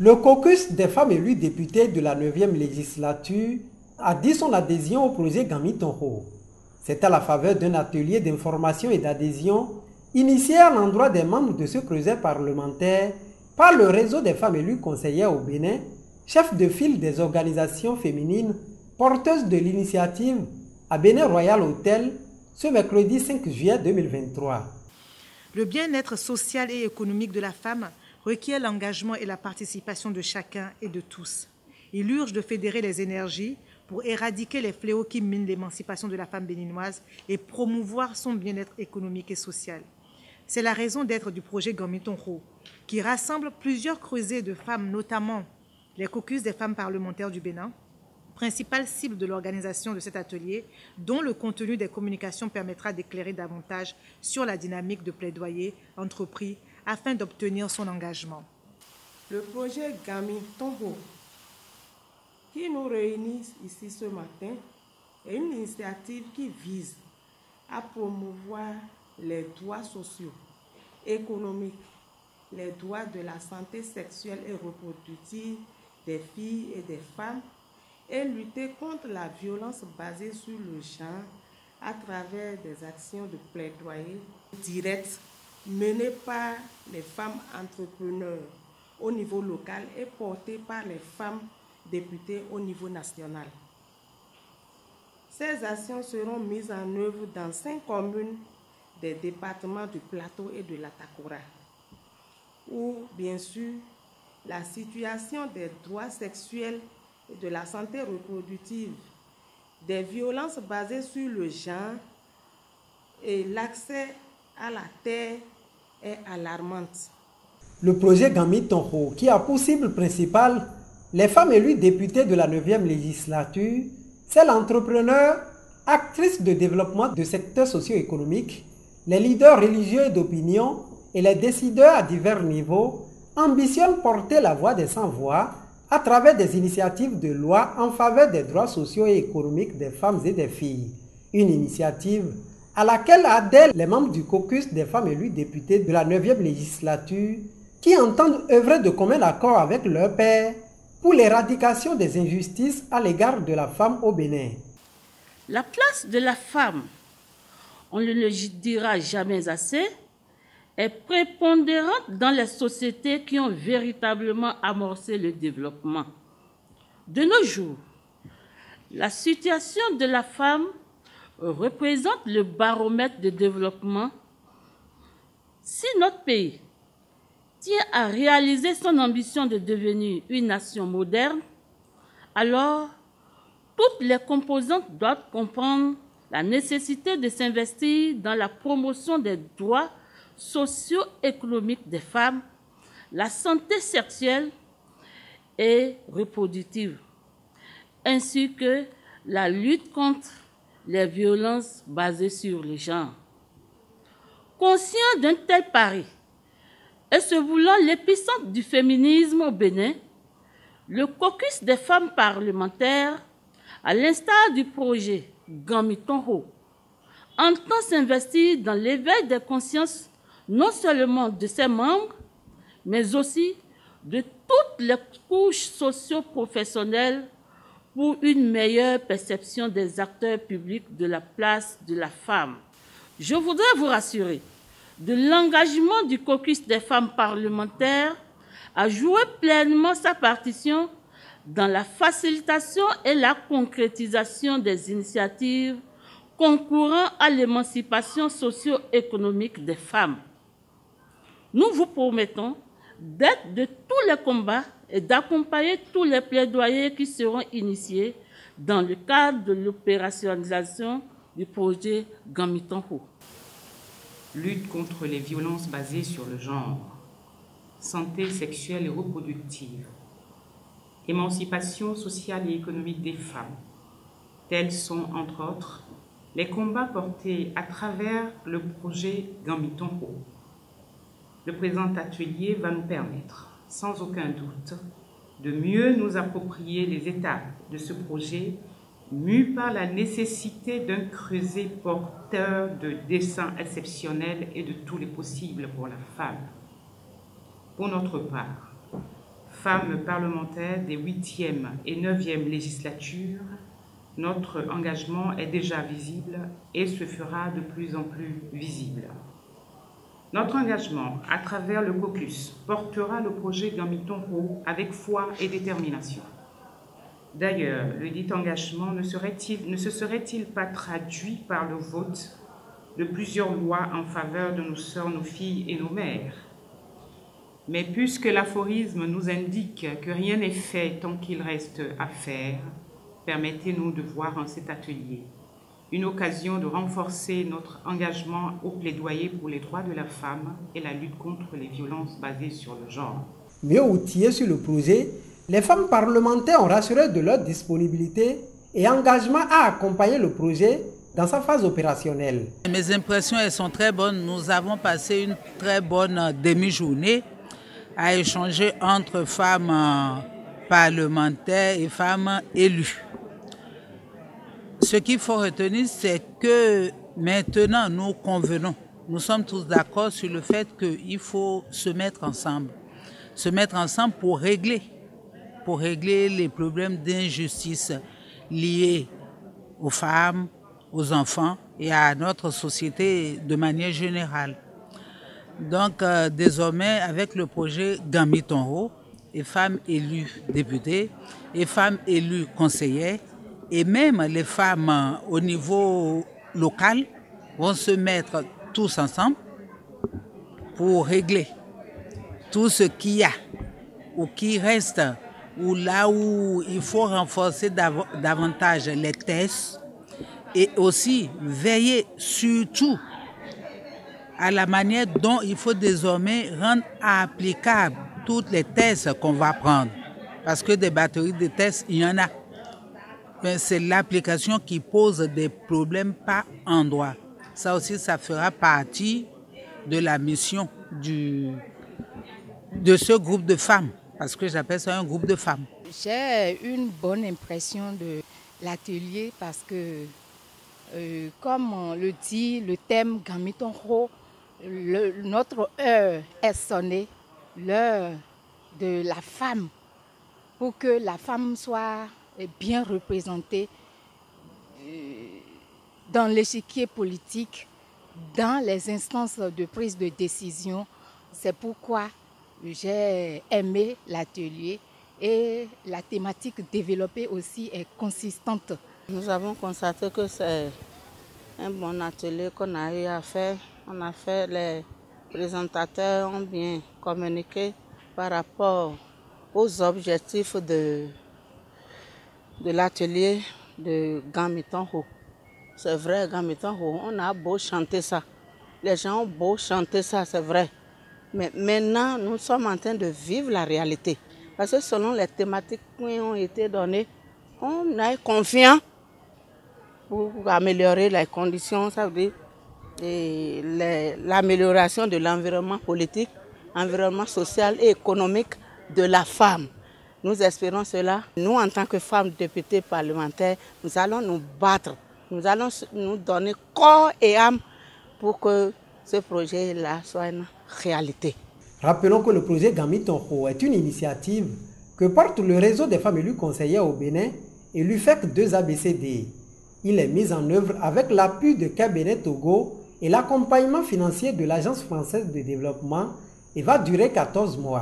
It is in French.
Le caucus des femmes élues députées de la 9e législature a dit son adhésion au projet Gamitonho. C'est à la faveur d'un atelier d'information et d'adhésion initié à l'endroit des membres de ce creuset parlementaire par le réseau des femmes élues conseillères au Bénin, chef de file des organisations féminines porteuses de l'initiative à Bénin Royal Hotel ce mercredi 5 juillet 2023. Le bien-être social et économique de la femme requiert l'engagement et la participation de chacun et de tous. Il urge de fédérer les énergies pour éradiquer les fléaux qui minent l'émancipation de la femme béninoise et promouvoir son bien-être économique et social. C'est la raison d'être du projet Gamitonho, qui rassemble plusieurs creusets de femmes, notamment les caucus des femmes parlementaires du Bénin, principale cible de l'organisation de cet atelier, dont le contenu des communications permettra d'éclairer davantage sur la dynamique de plaidoyer entrepris afin d'obtenir son engagement. Le projet Gamitonho, qui nous réunit ici ce matin, est une initiative qui vise à promouvoir les droits sociaux, économiques, les droits de la santé sexuelle et reproductive des filles et des femmes et lutter contre la violence basée sur le genre à travers des actions de plaidoyer directes menées par les femmes entrepreneurs au niveau local et portées par les femmes députées au niveau national. Ces actions seront mises en œuvre dans 5 communes des départements du Plateau et de l'Atakora, où, bien sûr, la situation des droits sexuels et de la santé reproductive, des violences basées sur le genre et l'accès à la terre est alarmante. Le projet Gamitonho, qui a pour cible principale les femmes élues députées de la 9e législature, c'est l'entrepreneur, actrice de développement de secteurs socio-économiques, les leaders religieux et d'opinion et les décideurs à divers niveaux ambitionnent porter la voix des sans-voix à travers des initiatives de loi en faveur des droits sociaux et économiques des femmes et des filles. Une initiative à laquelle adhèrent les membres du caucus des femmes élues députées de la 9e législature qui entendent œuvrer de commun accord avec leurs pairs pour l'éradication des injustices à l'égard de la femme au Bénin. La place de la femme, on ne le dira jamais assez, est prépondérante dans les sociétés qui ont véritablement amorcé le développement. De nos jours, la situation de la femme représente le baromètre de développement. Si notre pays tient à réaliser son ambition de devenir une nation moderne, alors toutes les composantes doivent comprendre la nécessité de s'investir dans la promotion des droits socio-économiques des femmes, la santé sexuelle et reproductive, ainsi que la lutte contre les violences basées sur le genre. Conscient d'un tel pari et se voulant l'épicentre du féminisme au Bénin, le caucus des femmes parlementaires, à l'instar du projet Gamitonho, entend s'investir dans l'éveil des consciences non seulement de ses membres, mais aussi de toutes les couches socio-professionnelles pour une meilleure perception des acteurs publics de la place de la femme. Je voudrais vous rassurer de l'engagement du caucus des femmes parlementaires à jouer pleinement sa partition dans la facilitation et la concrétisation des initiatives concourant à l'émancipation socio-économique des femmes. Nous vous promettons d'être de tous les combats et d'accompagner tous les plaidoyers qui seront initiés dans le cadre de l'opérationnalisation du projet Gamitonho. Lutte contre les violences basées sur le genre, santé sexuelle et reproductive, émancipation sociale et économique des femmes. Tels sont, entre autres, les combats portés à travers le projet Gamitonho. Le présent atelier va nous permettre, sans aucun doute, de mieux nous approprier les étapes de ce projet, mû par la nécessité d'un creuset porteur de desseins exceptionnels et de tous les possibles pour la femme. Pour notre part, femmes parlementaires des 8e et 9e législatures, notre engagement est déjà visible et se fera de plus en plus visible. Notre engagement, à travers le caucus, portera le projet Gamitonho avec foi et détermination. D'ailleurs, le dit engagement ne se serait-il pas traduit par le vote de plusieurs lois en faveur de nos sœurs, nos filles et nos mères? Mais puisque l'aphorisme nous indique que rien n'est fait tant qu'il reste à faire, permettez-nous de voir en cet atelier une occasion de renforcer notre engagement au plaidoyer pour les droits de la femme et la lutte contre les violences basées sur le genre. Mieux outillées sur le projet, les femmes parlementaires ont rassuré de leur disponibilité et engagement à accompagner le projet dans sa phase opérationnelle. Mes impressions elles sont très bonnes. Nous avons passé une très bonne demi-journée à échanger entre femmes parlementaires et femmes élues. Ce qu'il faut retenir, c'est que maintenant nous convenons, nous sommes tous d'accord sur le fait qu'il faut se mettre ensemble pour régler les problèmes d'injustice liés aux femmes, aux enfants et à notre société de manière générale. Donc désormais, avec le projet Gamitonho, les femmes élues députées, les femmes élues conseillères, et même les femmes au niveau local vont se mettre tous ensemble pour régler tout ce qu'il y a ou qui reste, ou là où il faut renforcer davantage les tests et aussi veiller surtout à la manière dont il faut désormais rendre applicables toutes les tests qu'on va prendre. Parce que des batteries de tests, il y en a. Mais c'est l'application qui pose des problèmes par endroit. Ça aussi, ça fera partie de la mission de ce groupe de femmes, parce que j'appelle ça un groupe de femmes. J'ai une bonne impression de l'atelier parce que, comme on le dit, le thème Gamitonho, notre heure est sonnée, l'heure de la femme, pour que la femme soit bien représentée dans l'échiquier politique, dans les instances de prise de décision. C'est pourquoi j'ai aimé l'atelier et la thématique développée aussi est consistante. Nous avons constaté que c'est un bon atelier qu'on a eu à faire. On a fait, les présentateurs ont bien communiqué par rapport aux objectifs de l'atelier de Gamitonho. C'est vrai, Gamitonho, on a beau chanter ça. Les gens ont beau chanter ça, c'est vrai. Mais maintenant, nous sommes en train de vivre la réalité. Parce que selon les thématiques qui ont été données, on est confiant pour améliorer les conditions, ça veut dire l'amélioration de l'environnement politique, environnement social et économique de la femme. Nous espérons cela. Nous, en tant que femmes députées parlementaires, nous allons nous battre. Nous allons nous donner corps et âme pour que ce projet-là soit une réalité. Rappelons que le projet Gamitonho est une initiative que porte le réseau des femmes élues conseillères au Bénin et l'UFEC 2ABCD. Il est mis en œuvre avec l'appui de Cabinet Togo et l'accompagnement financier de l'Agence française de développement et va durer 14 mois.